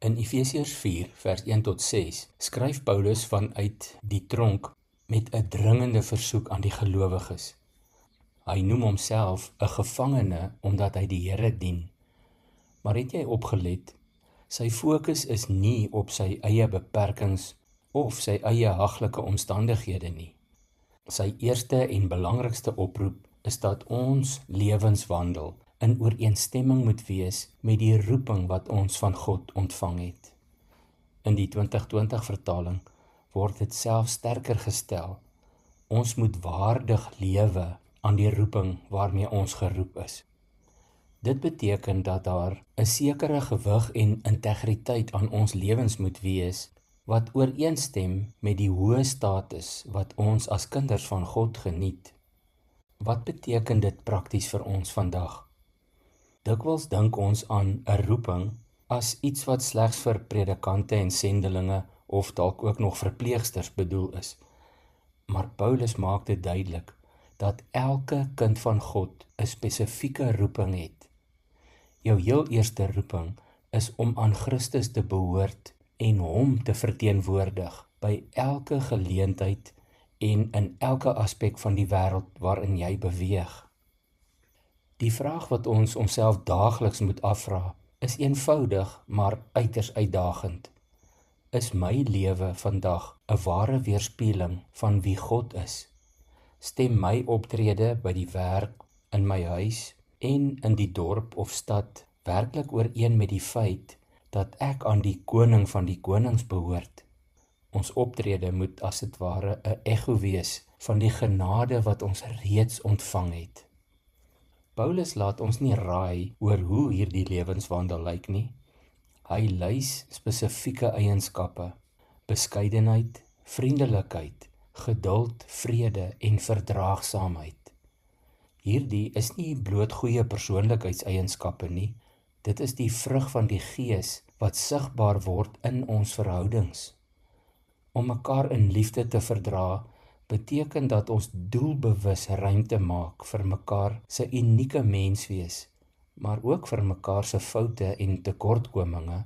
In Efesiërs 4 vers 1 tot 6 skryf Paulus vanuit die tronk met 'n dringende versoek aan die gelowiges. Hy noem homself 'n gevangene omdat hy die Here dien. Maar het jy opgelet? Sy fokus is nie op sy eie beperkings of sy eie haglike omstandighede nie. Sy eerste en belangrikste oproep is dat ons lewenswandel in ooreenstemming moet wees met die roeping wat ons van God ontvang het. In die 2020 vertaling word dit self sterker gestel. Ons moet waardig lewe aan die roeping waarmee ons geroep is. Dit beteken dat daar 'n sekere gewig en integriteit aan ons lewens moet wees wat ooreenstem met die hoë status wat ons as kinders van God geniet. Wat beteken dit prakties vir ons vandag? Dikwels dink ons aan 'n roeping as iets wat slegs vir predikante en sendelinge of dalk ook nog verpleegsters bedoel is. Maar Paulus maak dit duidelik dat elke kind van God 'n spesifieke roeping het. Jou heel eerste roeping is om aan Christus te behoort en hom te verteenwoordig by elke geleentheid en in elke aspek van die wêreld waarin jy beweeg. Die vraag wat ons onsself daagliks moet afvra, is eenvoudig maar uiters uitdagend. Is my lewe vandag 'n ware weerspieëling van wie God is? Stem my optrede by die werk, in my huis en in die dorp of stad werklik ooreen met die feit dat ek aan die koning van die konings behoort? Ons optrede moet as dit ware 'n ekko wees van die genade wat ons reeds ontvang het. Paulus laat ons nie raai oor hoe hierdie lewenswandel lyk nie. Hy lys spesifieke eienskappe: beskeidenheid, vriendelikheid, geduld, vrede en verdraagsaamheid. Hierdie is nie bloot goeie persoonlikheidseienskappe nie. Dit is die vrug van die Gees wat sigbaar word in ons verhoudings. Om mekaar in liefde te verdra, beteken dat ons doelbewus ruimte maak vir mekaar se unieke menswees, maar ook vir mekaar se foute en tekortkominge,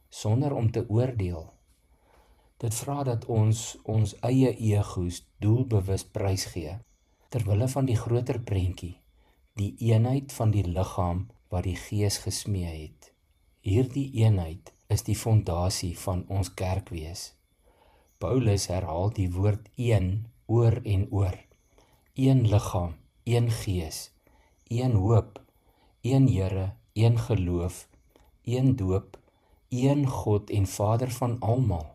sonder om te oordeel. Dit vra dat ons eie egos doelbewus prysgee, terwille van die groter prentjie, die eenheid van die liggaam wat die Gees gesmee het. Hierdie eenheid is die fondasie van ons kerkwees. Paulus herhaal die woord een oor en oor. Een liggaam, een Gees, een hoop, een Here, een geloof, een doop, een God en Vader van almal.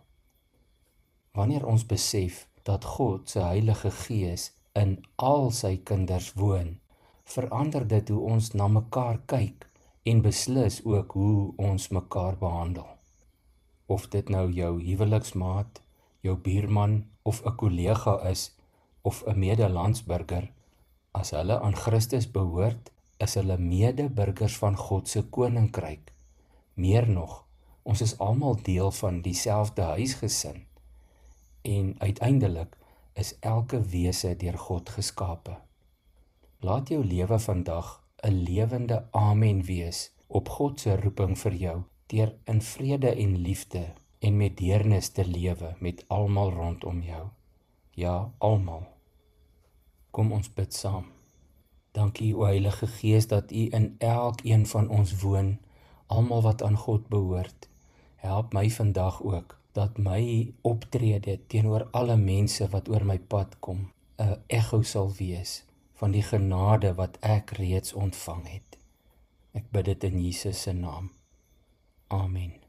Wanneer ons besef dat God se Heilige Gees in al sy kinders woon, verander dit hoe ons na mekaar kyk en beslis ook hoe ons mekaar behandel. Of dit nou jou huweliksmaat, jou buurman of 'n kollega is, of 'n medelandsburger, as hulle aan Christus behoort, is hulle medeburgers van God se koninkryk. Meer nog, ons is almal deel van dieselfde huisgesin. En uiteindelik is elke wese deur God geskape. Laat jou lewe vandag 'n lewende amen wees op God se roeping vir jou, deur in vrede en liefde en met deernis te lewe met almal rondom jou. Ja, almal. Kom ons bid saam. Dankie o Heilige Gees dat U in elkeen van ons woon, almal wat aan God behoort. Help my vandag ook dat my optrede teenoor alle mense wat oor my pad kom 'n ekko sal wees van die genade wat ek reeds ontvang het. Ek bid dit in Jesus se naam. Amen.